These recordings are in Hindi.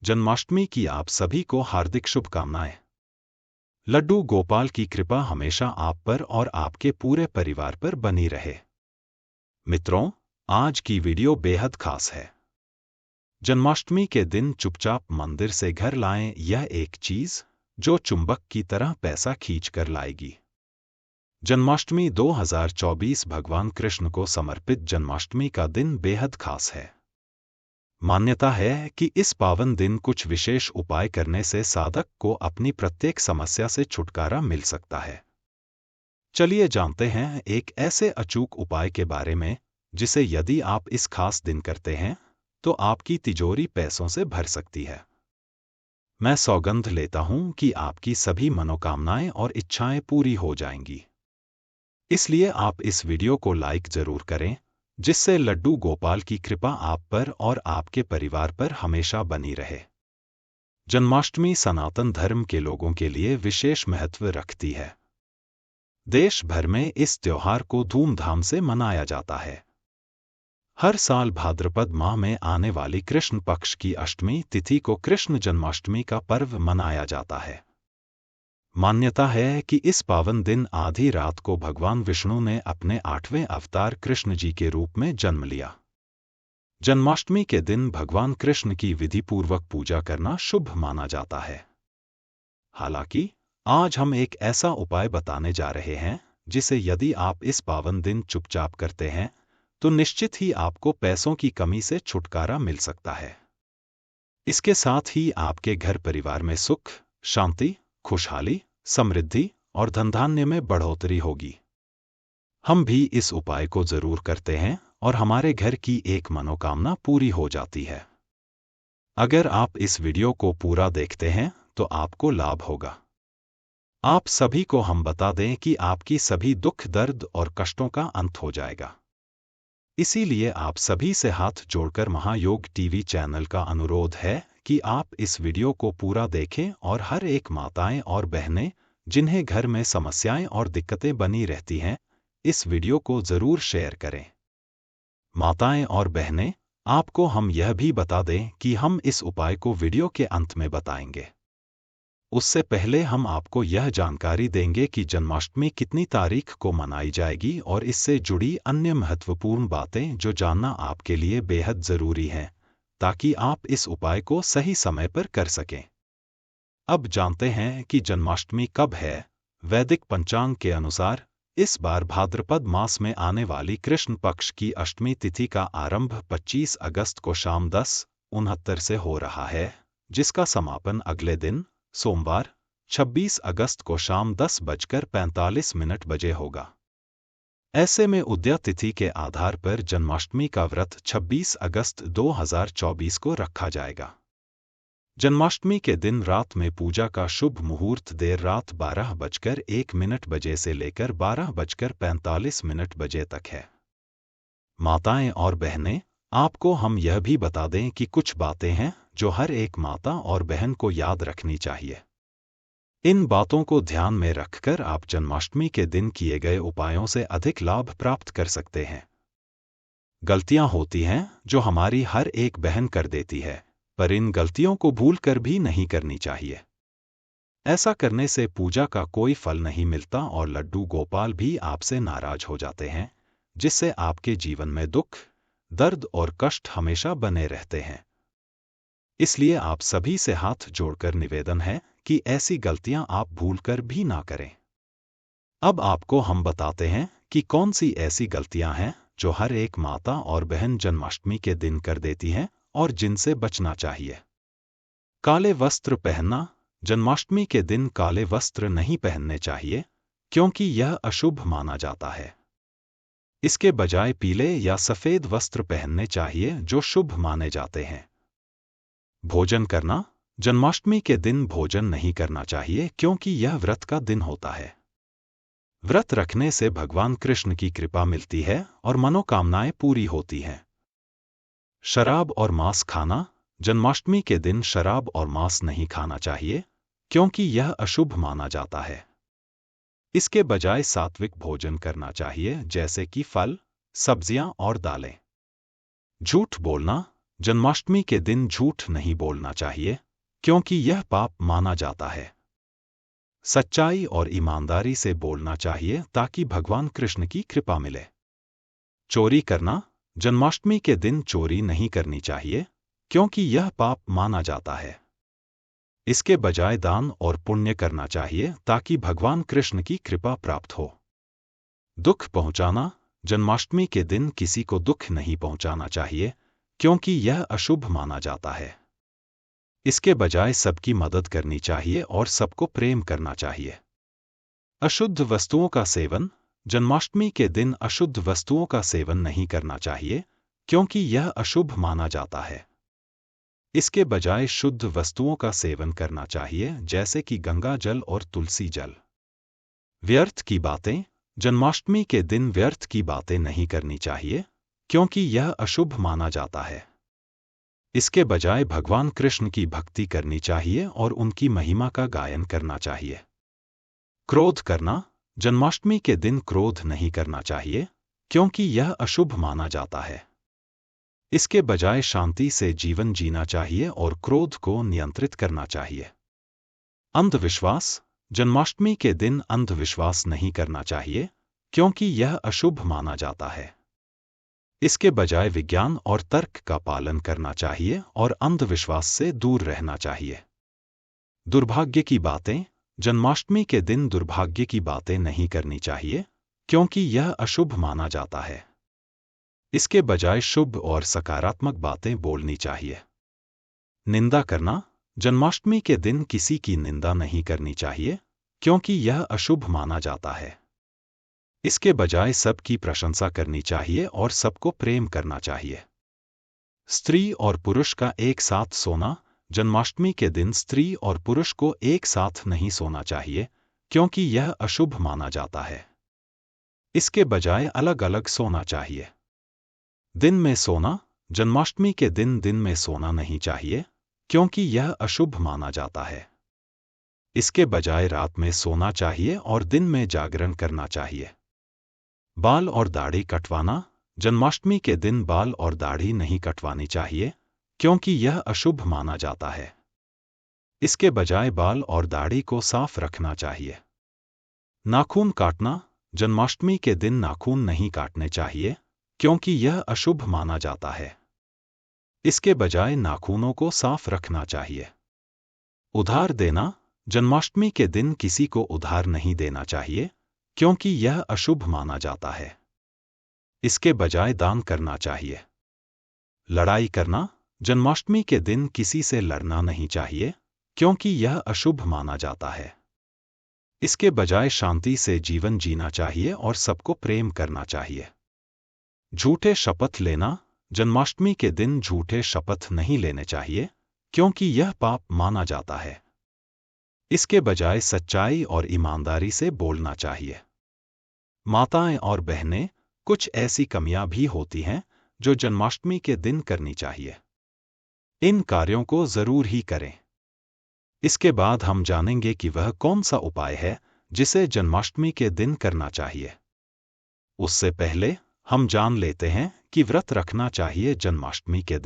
जन्माष्टमी की आप सभी को हार्दिक शुभकामनाएं। लड्डू गोपाल की कृपा हमेशा आप पर और आपके पूरे परिवार पर बनी रहे। मित्रों, आज की वीडियो बेहद खास है। जन्माष्टमी के दिन चुपचाप मंदिर से घर लाएं यह एक चीज जो चुंबक की तरह पैसा खींच कर लाएगी। जन्माष्टमी 2024 भगवान कृष्ण को समर्पित जन्माष्टमी का दिन बेहद खास है। मान्यता है कि इस पावन दिन कुछ विशेष उपाय करने से साधक को अपनी प्रत्येक समस्या से छुटकारा मिल सकता है। चलिए जानते हैं एक ऐसे अचूक उपाय के बारे में जिसे यदि आप इस खास दिन करते हैं तो आपकी तिजोरी पैसों से भर सकती है। मैं सौगंध लेता हूं कि आपकी सभी मनोकामनाएं और इच्छाएं पूरी हो जाएंगी। इसलिए आप इस वीडियो को लाइक जरूर करें, जिससे लड्डू गोपाल की कृपा आप पर और आपके परिवार पर हमेशा बनी रहे। जन्माष्टमी सनातन धर्म के लोगों के लिए विशेष महत्व रखती है। देश भर में इस त्योहार को धूमधाम से मनाया जाता है। हर साल भाद्रपद माह में आने वाली कृष्ण पक्ष की अष्टमी तिथि को कृष्ण जन्माष्टमी का पर्व मनाया जाता है। मान्यता है कि इस पावन दिन आधी रात को भगवान विष्णु ने अपने 8वें अवतार कृष्ण जी के रूप में जन्म लिया। जन्माष्टमी के दिन भगवान कृष्ण की विधिपूर्वक पूजा करना शुभ माना जाता है। हालांकि आज हम एक ऐसा उपाय बताने जा रहे हैं जिसे यदि आप इस पावन दिन चुपचाप करते हैं तो निश्चित ही आपको पैसों की कमी से छुटकारा मिल सकता है। इसके साथ ही आपके घर परिवार में सुख, शांति, खुशहाली, समृद्धि और धनधान्य में बढ़ोतरी होगी। हम भी इस उपाय को जरूर करते हैं और हमारे घर की एक मनोकामना पूरी हो जाती है। अगर आप इस वीडियो को पूरा देखते हैं तो आपको लाभ होगा। आप सभी को हम बता दें कि आपकी सभी दुख, दर्द और कष्टों का अंत हो जाएगा। इसीलिए आप सभी से हाथ जोड़कर महायोग टीवी चैनल का अनुरोध है कि आप इस वीडियो को पूरा देखें और हर एक माताएं और बहनें जिन्हें घर में समस्याएं और दिक्कतें बनी रहती हैं, इस वीडियो को जरूर शेयर करें। माताएं और बहनें, आपको हम यह भी बता दें कि हम इस उपाय को वीडियो के अंत में बताएंगे। उससे पहले हम आपको यह जानकारी देंगे कि जन्माष्टमी कितनी तारीख को मनाई जाएगी और इससे जुड़ी अन्य महत्वपूर्ण बातें जो जानना आपके लिए बेहद जरूरी हैं, ताकि आप इस उपाय को सही समय पर कर सकें। अब जानते हैं कि जन्माष्टमी कब है। वैदिक पंचांग के अनुसार इस बार भाद्रपद मास में आने वाली कृष्ण पक्ष की अष्टमी तिथि का आरंभ 25 अगस्त को शाम 10:69 से हो रहा है, जिसका समापन अगले दिन सोमवार 26 अगस्त को शाम 10:45 बजे होगा। ऐसे में उदया तिथि के आधार पर जन्माष्टमी का व्रत 26 अगस्त 2024 को रखा जाएगा। जन्माष्टमी के दिन रात में पूजा का शुभ मुहूर्त देर रात 12:01 बजे से लेकर 12:45 बजे तक है। माताएं और बहनें, आपको हम यह भी बता दें कि कुछ बातें हैं जो हर एक माता और बहन को याद रखनी चाहिए। इन बातों को ध्यान में रखकर आप जन्माष्टमी के दिन किए गए उपायों से अधिक लाभ प्राप्त कर सकते हैं। गलतियां होती हैं जो हमारी हर एक बहन कर देती है, पर इन गलतियों को भूलकर भी नहीं करनी चाहिए। ऐसा करने से पूजा का कोई फल नहीं मिलता और लड्डू गोपाल भी आपसे नाराज हो जाते हैं, जिससे आपके जीवन में दुख, दर्द और कष्ट हमेशा बने रहते हैं। इसलिए आप सभी से हाथ जोड़कर निवेदन है कि ऐसी गलतियां आप भूलकर भी ना करें। अब आपको हम बताते हैं कि कौन सी ऐसी गलतियां हैं जो हर एक माता और बहन जन्माष्टमी के दिन कर देती हैं और जिनसे बचना चाहिए। काले वस्त्र पहनना। जन्माष्टमी के दिन काले वस्त्र नहीं पहनने चाहिए, क्योंकि यह अशुभ माना जाता है। इसके बजाय पीले या सफेद वस्त्र पहनने चाहिए जो शुभ माने जाते हैं। भोजन करना। जन्माष्टमी के दिन भोजन नहीं करना चाहिए क्योंकि यह व्रत का दिन होता है। व्रत रखने से भगवान कृष्ण की कृपा मिलती है और मनोकामनाएं पूरी होती हैं। शराब और मांस खाना। जन्माष्टमी के दिन शराब और मांस नहीं खाना चाहिए क्योंकि यह अशुभ माना जाता है। इसके बजाय सात्विक भोजन करना चाहिए, जैसे कि फल, सब्जियां और दालें। झूठ बोलना। जन्माष्टमी के दिन झूठ नहीं बोलना चाहिए, क्योंकि यह पाप माना जाता है। सच्चाई और ईमानदारी से बोलना चाहिए ताकि भगवान कृष्ण की कृपा मिले। चोरी करना, जन्माष्टमी के दिन चोरी नहीं करनी चाहिए, क्योंकि यह पाप माना जाता है। इसके बजाय दान और पुण्य करना चाहिए ताकि भगवान कृष्ण की कृपा प्राप्त हो। दुख पहुंचाना, जन्माष्टमी के दिन किसी को दुख नहीं पहुंचाना चाहिए, क्योंकि यह अशुभ माना जाता है। इसके बजाय सबकी मदद करनी चाहिए और सबको प्रेम करना चाहिए। अशुद्ध वस्तुओं का सेवन, जन्माष्टमी के दिन अशुद्ध वस्तुओं का सेवन नहीं करना चाहिए, क्योंकि यह अशुभ माना जाता है। इसके बजाय शुद्ध वस्तुओं का सेवन करना चाहिए, जैसे कि गंगा जल और तुलसी जल। व्यर्थ की बातें, जन्माष्टमी के दिन व्यर्थ की बातें नहीं करनी चाहिए, क्योंकि यह अशुभ माना जाता है। इसके बजाय भगवान कृष्ण की भक्ति करनी चाहिए और उनकी महिमा का गायन करना चाहिए। क्रोध करना, जन्माष्टमी के दिन क्रोध नहीं करना चाहिए, क्योंकि यह अशुभ माना जाता है। इसके बजाय शांति से जीवन जीना चाहिए और क्रोध को नियंत्रित करना चाहिए। अंधविश्वास, जन्माष्टमी के दिन अंधविश्वास नहीं करना चाहिए, क्योंकि यह अशुभ माना जाता है। इसके बजाय विज्ञान और तर्क का पालन करना चाहिए और अंधविश्वास से दूर रहना चाहिए। दुर्भाग्य की बातें, जन्माष्टमी के दिन दुर्भाग्य की बातें नहीं करनी चाहिए, क्योंकि यह अशुभ माना जाता है। इसके बजाय शुभ और सकारात्मक बातें बोलनी चाहिए। निंदा करना, जन्माष्टमी के दिन किसी की निंदा नहीं करनी चाहिए, क्योंकि यह अशुभ माना जाता है। इसके बजाय सबकी प्रशंसा करनी चाहिए और सबको प्रेम करना चाहिए। स्त्री और पुरुष का एक साथ सोना, जन्माष्टमी के दिन स्त्री और पुरुष को एक साथ नहीं सोना चाहिए, क्योंकि यह अशुभ माना जाता है। इसके बजाय अलग अलग सोना चाहिए। दिन में सोना, जन्माष्टमी के दिन में सोना नहीं चाहिए, क्योंकि यह अशुभ माना जाता है। इसके बजाय रात में सोना चाहिए और दिन में जागरण करना चाहिए। बाल और दाढ़ी कटवाना, जन्माष्टमी के दिन बाल और दाढ़ी नहीं कटवानी चाहिए, क्योंकि यह अशुभ माना जाता है। इसके बजाय बाल और दाढ़ी को साफ रखना चाहिए। नाखून काटना, जन्माष्टमी के दिन नाखून नहीं काटने चाहिए, क्योंकि यह अशुभ माना जाता है। इसके बजाय नाखूनों को साफ रखना चाहिए। उधार देना, जन्माष्टमी के दिन किसी को उधार नहीं देना चाहिए, क्योंकि यह अशुभ माना जाता है। इसके बजाय दान करना चाहिए। लड़ाई करना, जन्माष्टमी के दिन किसी से लड़ना नहीं चाहिए, क्योंकि यह अशुभ माना जाता है। इसके बजाय शांति से जीवन जीना चाहिए और सबको प्रेम करना चाहिए। झूठे शपथ लेना, जन्माष्टमी के दिन झूठे शपथ नहीं लेने चाहिए, क्योंकि यह पाप माना जाता है। इसके बजाय सच्चाई और ईमानदारी से बोलना चाहिए। माताएं और बहनें, कुछ ऐसी कमियां भी होती हैं जो जन्माष्टमी के दिन करनी चाहिए। इन कार्यों को जरूर ही करें। इसके बाद हम जानेंगे कि वह कौन सा उपाय है जिसे जन्माष्टमी के दिन करना चाहिए। उससे पहले हम जान लेते हैं कि व्रत रखना चाहिए जन्माष्टमी के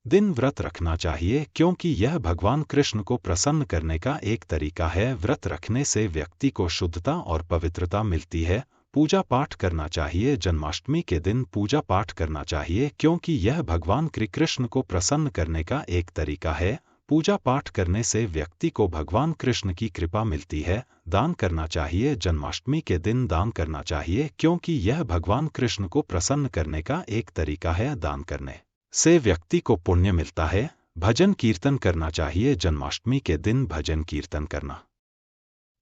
दिन व्रत रखना चाहिए, क्योंकि यह भगवान कृष्ण को प्रसन्न करने का एक तरीका है। व्रत रखने से व्यक्ति को शुद्धता और पवित्रता मिलती है। पूजा पाठ करना चाहिए, जन्माष्टमी के दिन पूजा पाठ करना चाहिए, क्योंकि यह भगवान कृष्ण को प्रसन्न करने का एक तरीका है। पूजा पाठ करने से व्यक्ति को भगवान कृष्ण की कृपा मिलती है। दान करना चाहिए, जन्माष्टमी के दिन दान करना चाहिए, क्योंकि यह भगवान कृष्ण को प्रसन्न करने का एक तरीका है। दान करने से व्यक्ति को पुण्य मिलता है। भजन कीर्तन करना चाहिए, जन्माष्टमी के दिन भजन कीर्तन करना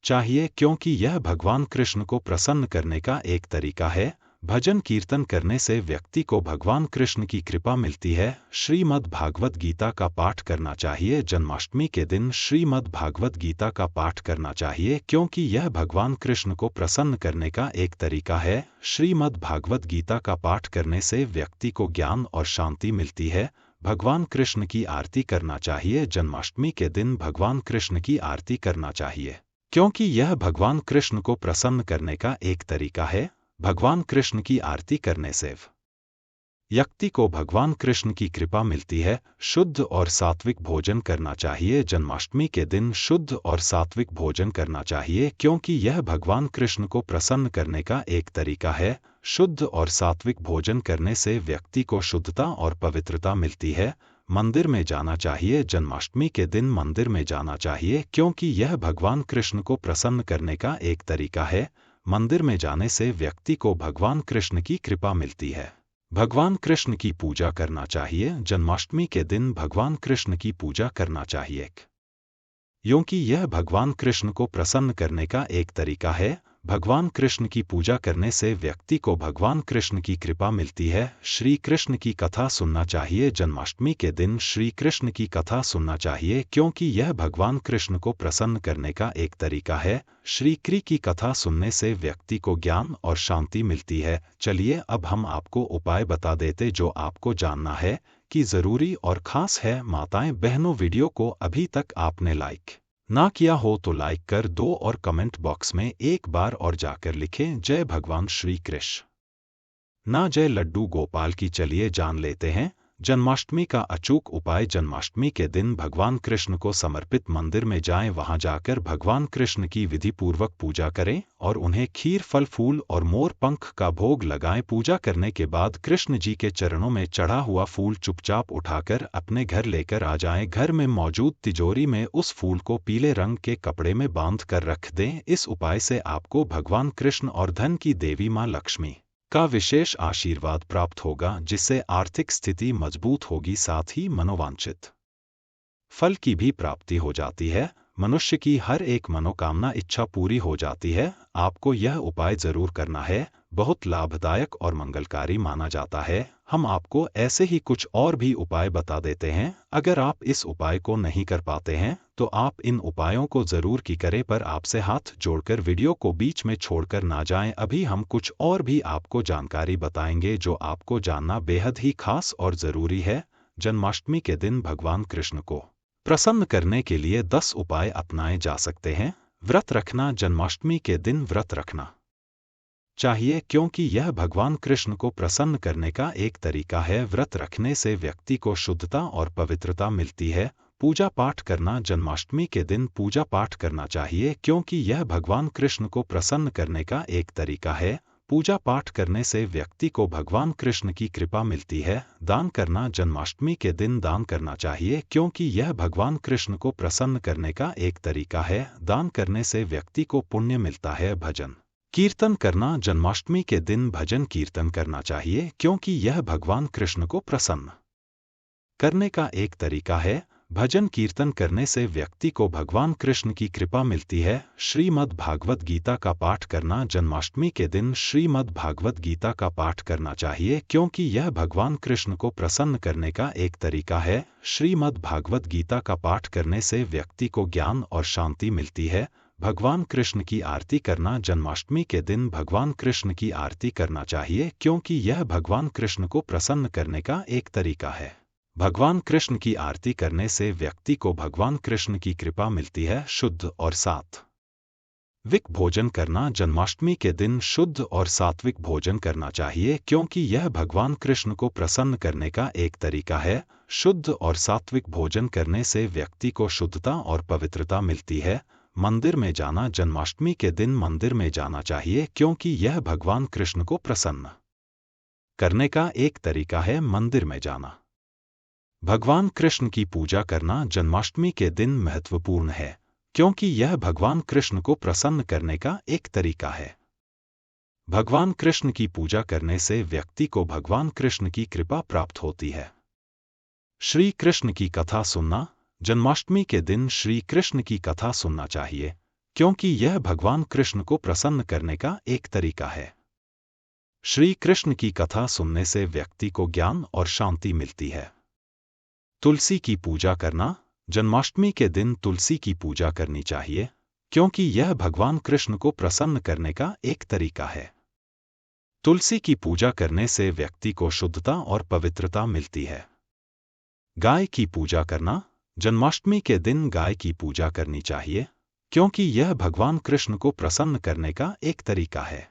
चाहिए, क्योंकि यह भगवान कृष्ण को प्रसन्न करने का एक तरीका है। भजन कीर्तन करने से व्यक्ति को भगवान कृष्ण की कृपा मिलती है। श्रीमद् भागवत गीता का पाठ करना चाहिए, जन्माष्टमी के दिन श्रीमद् भागवत गीता का पाठ करना चाहिए, क्योंकि यह भगवान कृष्ण को प्रसन्न करने का एक तरीका है। श्रीमद् भागवत गीता का पाठ करने से व्यक्ति को ज्ञान और शांति मिलती है। भगवान कृष्ण की आरती करना चाहिए, जन्माष्टमी के दिन भगवान कृष्ण की आरती करना चाहिए, क्योंकि यह भगवान कृष्ण को प्रसन्न करने का एक तरीका है। भगवान कृष्ण की आरती करने से व्यक्ति को भगवान कृष्ण की कृपा मिलती है। शुद्ध और सात्विक भोजन करना चाहिए। जन्माष्टमी के दिन शुद्ध और सात्विक भोजन करना चाहिए क्योंकि यह भगवान कृष्ण को प्रसन्न करने का एक तरीका है। शुद्ध और सात्विक भोजन करने से व्यक्ति को शुद्धता और पवित्रता मिलती है। मंदिर में जाना चाहिए। जन्माष्टमी के दिन मंदिर में जाना चाहिए क्योंकि यह भगवान कृष्ण को प्रसन्न करने का एक तरीका है। मंदिर में जाने से व्यक्ति को भगवान कृष्ण की कृपा मिलती है। भगवान कृष्ण की पूजा करना चाहिए। जन्माष्टमी के दिन भगवान कृष्ण की पूजा करना चाहिए क्योंकि यह भगवान कृष्ण को प्रसन्न करने का एक तरीका है। भगवान कृष्ण की पूजा करने से व्यक्ति को भगवान कृष्ण की कृपा मिलती है। श्री कृष्ण की कथा सुनना चाहिए। जन्माष्टमी के दिन श्री कृष्ण की कथा सुनना चाहिए क्योंकि यह भगवान कृष्ण को प्रसन्न करने का एक तरीका है। श्री कृष्ण की कथा सुनने से व्यक्ति को ज्ञान और शांति मिलती है। चलिए अब हम आपको उपाय बता देते जो आपको जानना है कि जरूरी और खास है। माताएं बहनों, वीडियो को अभी तक आपने लाइक ना किया हो तो लाइक कर दो और कमेंट बॉक्स में एक बार और जाकर लिखें जय भगवान श्री कृष्ण ना जय लड्डू गोपाल की। चलिए जान लेते हैं जन्माष्टमी का अचूक उपाय। जन्माष्टमी के दिन भगवान कृष्ण को समर्पित मंदिर में जाएं। वहां जाकर भगवान कृष्ण की विधि पूर्वक पूजा करें और उन्हें खीर, फल फूल और मोर पंख का भोग लगाएं। पूजा करने के बाद कृष्ण जी के चरणों में चढ़ा हुआ फूल चुपचाप उठाकर अपने घर लेकर आ जाएं। घर में मौजूद तिजोरी में उस फूल को पीले रंग के कपड़े में बांध कर रख दें। इस उपाय से आपको भगवान कृष्ण और धन की देवी मां लक्ष्मी का विशेष आशीर्वाद प्राप्त होगा जिससे आर्थिक स्थिति मजबूत होगी। साथ ही मनोवांछित फल की भी प्राप्ति हो जाती है। मनुष्य की हर एक मनोकामना इच्छा पूरी हो जाती है। आपको यह उपाय जरूर करना है। बहुत लाभदायक और मंगलकारी माना जाता है। हम आपको ऐसे ही कुछ और भी उपाय बता देते हैं। अगर आप इस उपाय को नहीं कर पाते हैं तो आप इन उपायों को जरूर की करें, पर आपसे हाथ जोड़कर वीडियो को बीच में छोड़कर ना जाएं। अभी हम कुछ और भी आपको जानकारी बताएंगे जो आपको जानना बेहद ही खास और जरूरी है। जन्माष्टमी के दिन भगवान कृष्ण को प्रसन्न करने के लिए 10 उपाय अपनाए जा सकते हैं। व्रत रखना। जन्माष्टमी के दिन व्रत रखना चाहिए क्योंकि यह भगवान कृष्ण को प्रसन्न करने का एक तरीका है। व्रत रखने से व्यक्ति को शुद्धता और पवित्रता मिलती है। पूजा पाठ करना। जन्माष्टमी के दिन पूजा पाठ करना चाहिए क्योंकि यह भगवान कृष्ण को प्रसन्न करने का एक तरीका है। पूजा पाठ करने से व्यक्ति को भगवान कृष्ण की कृपा मिलती है। दान करना। जन्माष्टमी के दिन दान करना चाहिए क्योंकि यह भगवान कृष्ण को प्रसन्न करने का एक तरीका है। दान करने से व्यक्ति को पुण्य मिलता है। भजन कीर्तन करना। जन्माष्टमी के दिन भजन कीर्तन करना चाहिए क्योंकि यह भगवान कृष्ण को प्रसन्न करने का एक तरीका है। भजन कीर्तन करने से व्यक्ति को भगवान कृष्ण की कृपा मिलती है। श्रीमद् भागवत गीता का पाठ करना। जन्माष्टमी के दिन श्रीमद् भागवत गीता का पाठ करना चाहिए क्योंकि यह भगवान कृष्ण को प्रसन्न करने का एक तरीका है। श्रीमद् भागवत गीता का पाठ करने से व्यक्ति को ज्ञान और शांति मिलती है। भगवान कृष्ण की आरती करना। जन्माष्टमी के दिन भगवान कृष्ण की आरती करना चाहिए क्योंकि यह भगवान कृष्ण को प्रसन्न करने का एक तरीका है। भगवान कृष्ण की आरती करने से व्यक्ति को भगवान कृष्ण की कृपा मिलती है। शुद्ध और सात्विक भोजन करना। जन्माष्टमी के दिन शुद्ध और सात्विक भोजन करना चाहिए क्योंकि यह भगवान कृष्ण को प्रसन्न करने का एक तरीका है। शुद्ध और सात्विक भोजन करने से व्यक्ति को शुद्धता और पवित्रता मिलती है। मंदिर में जाना। जन्माष्टमी के दिन मंदिर में जाना चाहिए क्योंकि यह भगवान कृष्ण को प्रसन्न करने का एक तरीका है। मंदिर में जाना। भगवान कृष्ण की पूजा करना जन्माष्टमी के दिन महत्वपूर्ण है क्योंकि यह भगवान कृष्ण को प्रसन्न करने का एक तरीका है। भगवान कृष्ण की पूजा करने से व्यक्ति को भगवान कृष्ण की कृपा प्राप्त होती है। श्री कृष्ण की कथा सुनना। जन्माष्टमी के दिन श्री कृष्ण की कथा सुनना चाहिए क्योंकि यह भगवान कृष्ण को प्रसन्न करने का एक तरीका है। श्री कृष्ण की कथा सुनने से व्यक्ति को ज्ञान और शांति मिलती है। तुलसी की पूजा करना। जन्माष्टमी के दिन तुलसी की पूजा करनी चाहिए क्योंकि यह भगवान कृष्ण को प्रसन्न करने का एक तरीका है। तुलसी की पूजा करने से व्यक्ति को शुद्धता और पवित्रता मिलती है। गाय की पूजा करना। जन्माष्टमी के दिन गाय की पूजा करनी चाहिए क्योंकि यह भगवान कृष्ण को प्रसन्न करने का एक तरीका है।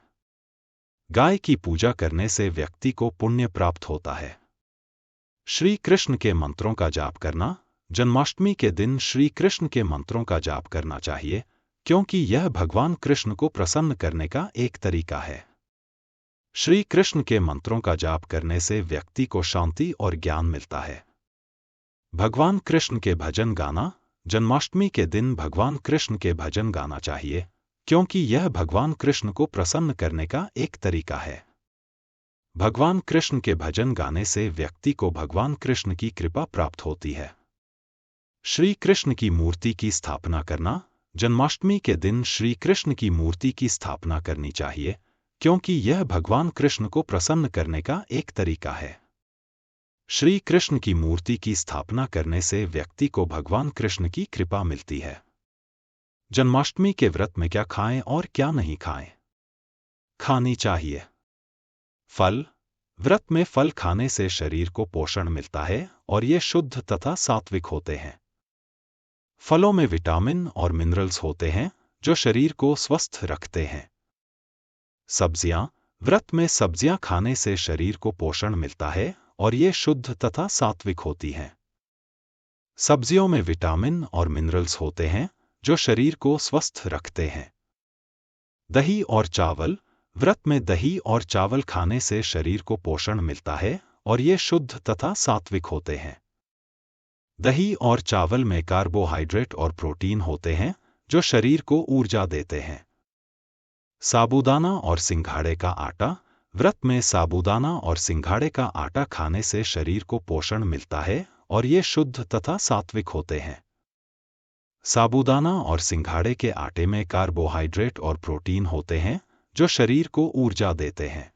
गाय की पूजा करने से व्यक्ति को पुण्य प्राप्त होता है। श्री कृष्ण के मंत्रों का जाप करना। जन्माष्टमी के दिन श्री कृष्ण के मंत्रों का जाप करना चाहिए, क्योंकि यह भगवान कृष्ण को प्रसन्न करने का एक तरीका है। श्री कृष्ण के मंत्रों का जाप करने से व्यक्ति को शांति और ज्ञान मिलता है। भगवान कृष्ण के भजन गाना। जन्माष्टमी के दिन भगवान कृष्ण के भजन गाना चाहिए, क्योंकि यह भगवान कृष्ण को प्रसन्न करने का एक तरीका है। भगवान कृष्ण के भजन गाने से व्यक्ति को भगवान कृष्ण की कृपा प्राप्त होती है। श्री कृष्ण की मूर्ति की स्थापना करना। जन्माष्टमी के दिन श्री कृष्ण की मूर्ति की स्थापना करनी चाहिए, क्योंकि यह भगवान कृष्ण को प्रसन्न करने का एक तरीका है। श्री कृष्ण की मूर्ति की स्थापना करने से व्यक्ति को भगवान कृष्ण की कृपा मिलती है। जन्माष्टमी के व्रत में क्या खाएं और क्या नहीं खाएं? खानी चाहिए फल। व्रत में फल खाने से शरीर को पोषण मिलता है और ये शुद्ध तथा सात्विक होते हैं। फलों में विटामिन और मिनरल्स होते हैं जो शरीर को स्वस्थ रखते हैं। सब्जियां। व्रत में सब्जियां खाने से शरीर को पोषण मिलता है और ये शुद्ध तथा सात्विक होती हैं। सब्जियों में विटामिन और मिनरल्स होते हैं जो शरीर को स्वस्थ रखते हैं। दही और चावल। व्रत में दही और चावल खाने से शरीर को पोषण मिलता है और ये शुद्ध तथा सात्विक होते हैं। दही और चावल में कार्बोहाइड्रेट और प्रोटीन होते हैं जो शरीर को ऊर्जा देते हैं। साबूदाना और सिंघाड़े का आटा। व्रत में साबूदाना और सिंघाड़े का आटा खाने से शरीर को पोषण मिलता है और ये शुद्ध तथा सात्विक होते हैं। साबूदाना और सिंघाड़े के आटे में कार्बोहाइड्रेट और प्रोटीन होते हैं जो शरीर को ऊर्जा देते हैं।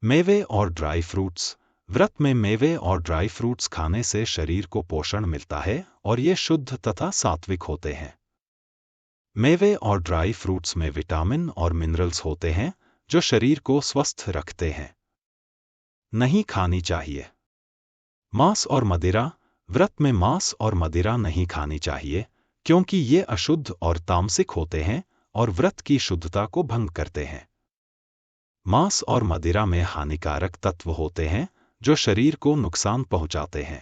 मेवे और ड्राई फ्रूट्स। व्रत में मेवे और ड्राई फ्रूट्स खाने से शरीर को पोषण मिलता है और ये शुद्ध तथा सात्विक होते हैं। मेवे और ड्राई फ्रूट्स में विटामिन और मिनरल्स होते हैं जो शरीर को स्वस्थ रखते हैं। नहीं खानी चाहिए मांस और मदिरा। व्रत में मांस और मदिरा नहीं खानी चाहिए, क्योंकि ये अशुद्ध और तामसिक होते हैं और व्रत की शुद्धता को भंग करते हैं। मांस और मदिरा में हानिकारक तत्व होते हैं जो शरीर को नुकसान पहुंचाते हैं।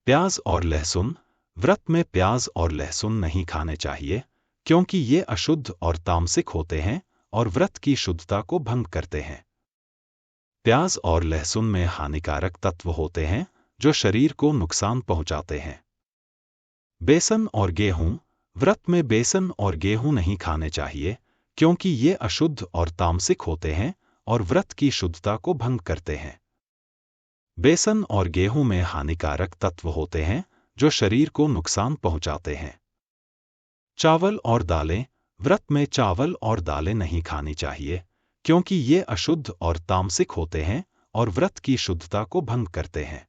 प्याज और लहसुन। व्रत में प्याज और लहसुन नहीं खाने चाहिए, क्योंकि ये अशुद्ध और तामसिक होते हैं और व्रत की शुद्धता को भंग करते हैं। प्याज और लहसुन में हानिकारक तत्व होते हैं जो शरीर को नुकसान पहुंचाते हैं। बेसन और गेहूं। व्रत में बेसन और गेहूं नहीं खाने चाहिए, क्योंकि ये अशुद्ध और तामसिक होते हैं और व्रत की शुद्धता को भंग करते हैं। बेसन और गेहूं में हानिकारक तत्व होते हैं जो शरीर को नुकसान पहुंचाते हैं। चावल और दालें। व्रत में चावल और दालें नहीं खानी चाहिए, क्योंकि ये अशुद्ध और तामसिक होते हैं और व्रत की शुद्धता को भंग करते हैं।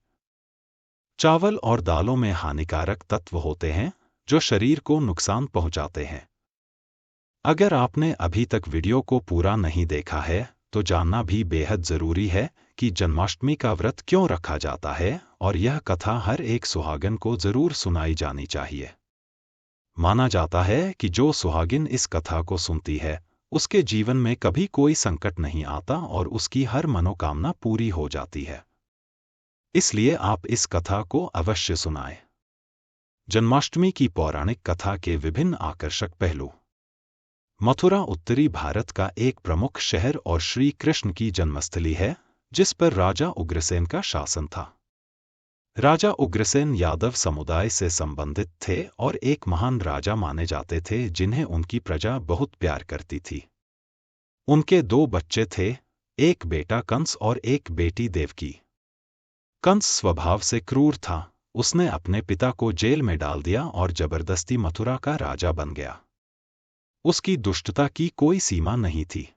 चावल और दालों में हानिकारक तत्व होते हैं जो शरीर को नुकसान पहुंचाते हैं। अगर आपने अभी तक वीडियो को पूरा नहीं देखा है तो जानना भी बेहद जरूरी है कि जन्माष्टमी का व्रत क्यों रखा जाता है, और यह कथा हर एक सुहागन को जरूर सुनाई जानी चाहिए। माना जाता है कि जो सुहागिन इस कथा को सुनती है उसके जीवन में कभी कोई संकट नहीं आता और उसकी हर मनोकामना पूरी हो जाती है। इसलिए आप इस कथा को अवश्य सुनाएं। जन्माष्टमी की पौराणिक कथा के विभिन्न आकर्षक पहलू। मथुरा उत्तरी भारत का एक प्रमुख शहर और श्री कृष्ण की जन्मस्थली है, जिस पर राजा उग्रसेन का शासन था। राजा उग्रसेन यादव समुदाय से संबंधित थे और एक महान राजा माने जाते थे जिन्हें उनकी प्रजा बहुत प्यार करती थी। उनके 2 बच्चे थे, एक बेटा कंस और एक बेटी देवकी। कंस स्वभाव से क्रूर था। उसने अपने पिता को जेल में डाल दिया और जबरदस्ती मथुरा का राजा बन गया। उसकी दुष्टता की कोई सीमा नहीं थी।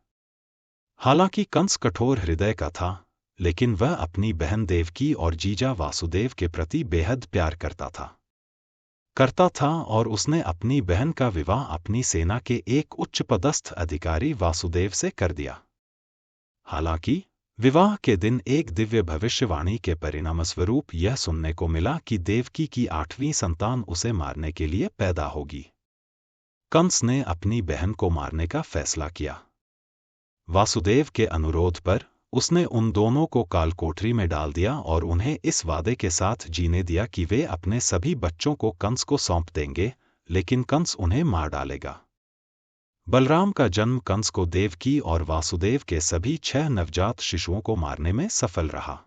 हालांकि कंस कठोर हृदय का था, लेकिन वह अपनी बहन देवकी और जीजा वासुदेव के प्रति बेहद प्यार करता था और उसने अपनी बहन का विवाह अपनी सेना के एक उच्च पदस्थ अधिकारी वासुदेव से कर दिया। हालांकि विवाह के दिन एक दिव्य भविष्यवाणी के परिणामस्वरूप यह सुनने को मिला कि देवकी की 8वीं संतान उसे मारने के लिए पैदा होगी। कंस ने अपनी बहन को मारने का फैसला किया। वासुदेव के अनुरोध पर उसने उन दोनों को कालकोठरी में डाल दिया और उन्हें इस वादे के साथ जीने दिया कि वे अपने सभी बच्चों को कंस को सौंप देंगे, लेकिन कंस उन्हें मार डालेगा। बलराम का जन्म कंस को देवकी और वासुदेव के सभी 6 नवजात शिशुओं को मारने में सफल रहा।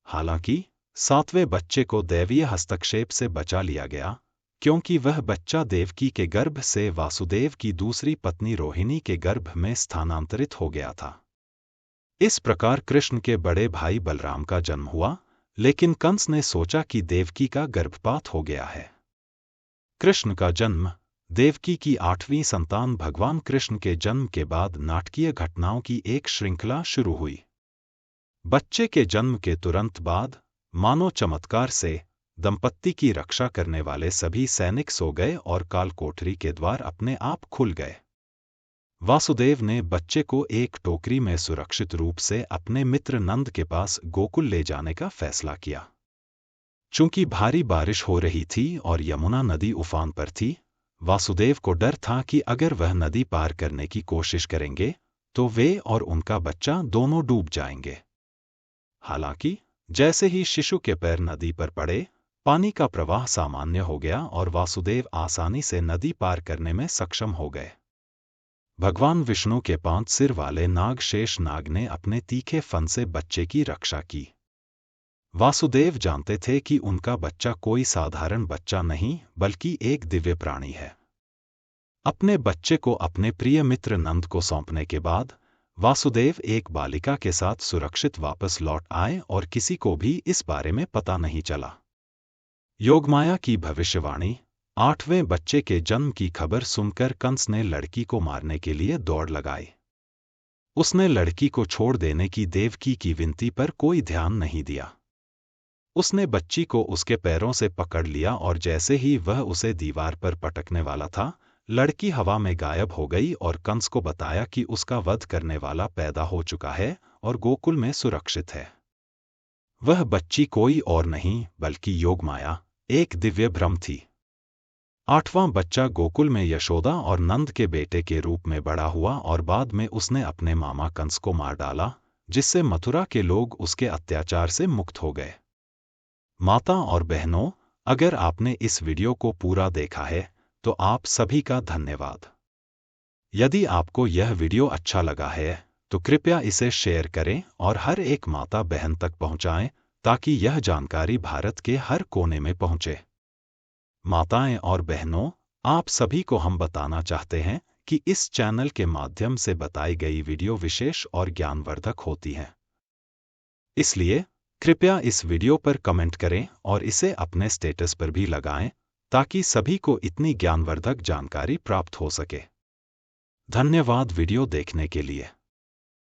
हालांकि 7वें बच्चे को दैवीय हस्तक्षेप से बचा लिया गया, क्योंकि वह बच्चा देवकी के गर्भ से वासुदेव की दूसरी पत्नी रोहिणी के गर्भ में स्थानांतरित हो गया था। इस प्रकार कृष्ण के बड़े भाई बलराम का जन्म हुआ, लेकिन कंस ने सोचा कि देवकी का गर्भपात हो गया है। कृष्ण का जन्म, देवकी की 8वीं संतान भगवान कृष्ण के जन्म के बाद नाटकीय घटनाओं की एक श्रृंखला शुरू हुई। बच्चे के जन्म के तुरंत बाद, मानो चमत्कार से, दंपत्ति की रक्षा करने वाले सभी सैनिक सो गए और कालकोठरी के द्वार अपने आप खुल गए। वासुदेव ने बच्चे को एक टोकरी में सुरक्षित रूप से अपने मित्र नंद के पास गोकुल ले जाने का फैसला किया। चूंकि भारी बारिश हो रही थी और यमुना नदी उफान पर थी, वासुदेव को डर था कि अगर वह नदी पार करने की कोशिश करेंगे तो वे और उनका बच्चा दोनों डूब जाएंगे। हालांकि जैसे ही शिशु के पैर नदी पर पड़े, पानी का प्रवाह सामान्य हो गया और वासुदेव आसानी से नदी पार करने में सक्षम हो गए। भगवान विष्णु के 5 सिर वाले नाग शेष नाग ने अपने तीखे फन से बच्चे की रक्षा की। वासुदेव जानते थे कि उनका बच्चा कोई साधारण बच्चा नहीं बल्कि एक दिव्य प्राणी है। अपने बच्चे को अपने प्रिय मित्र नंद को सौंपने के बाद वासुदेव एक बालिका के साथ सुरक्षित वापस लौट आए और किसी को भी इस बारे में पता नहीं चला। योगमाया की भविष्यवाणी, 8वें बच्चे के जन्म की खबर सुनकर कंस ने लड़की को मारने के लिए दौड़ लगाई। उसने लड़की को छोड़ देने की देवकी की विनती पर कोई ध्यान नहीं दिया। उसने बच्ची को उसके पैरों से पकड़ लिया और जैसे ही वह उसे दीवार पर पटकने वाला था, लड़की हवा में गायब हो गई और कंस को बताया कि उसका वध करने वाला पैदा हो चुका है और गोकुल में सुरक्षित है। वह बच्ची कोई और नहीं बल्कि योगमाया, एक दिव्य भ्रम थी। 8वां बच्चा गोकुल में यशोदा और नंद के बेटे के रूप में बड़ा हुआ और बाद में उसने अपने मामा कंस को मार डाला, जिससे मथुरा के लोग उसके अत्याचार से मुक्त हो गए। माता और बहनों, अगर आपने इस वीडियो को पूरा देखा है तो आप सभी का धन्यवाद। यदि आपको यह वीडियो अच्छा लगा है तो कृपया इसे शेयर करें और हर एक माता बहन तक पहुंचाएं ताकि यह जानकारी भारत के हर कोने में पहुंचे। माताएं और बहनों, आप सभी को हम बताना चाहते हैं कि इस चैनल के माध्यम से बताई गई वीडियो विशेष और ज्ञानवर्धक होती हैं। इसलिए कृपया इस वीडियो पर कमेंट करें और इसे अपने स्टेटस पर भी लगाएं ताकि सभी को इतनी ज्ञानवर्धक जानकारी प्राप्त हो सके। धन्यवाद वीडियो देखने के लिए।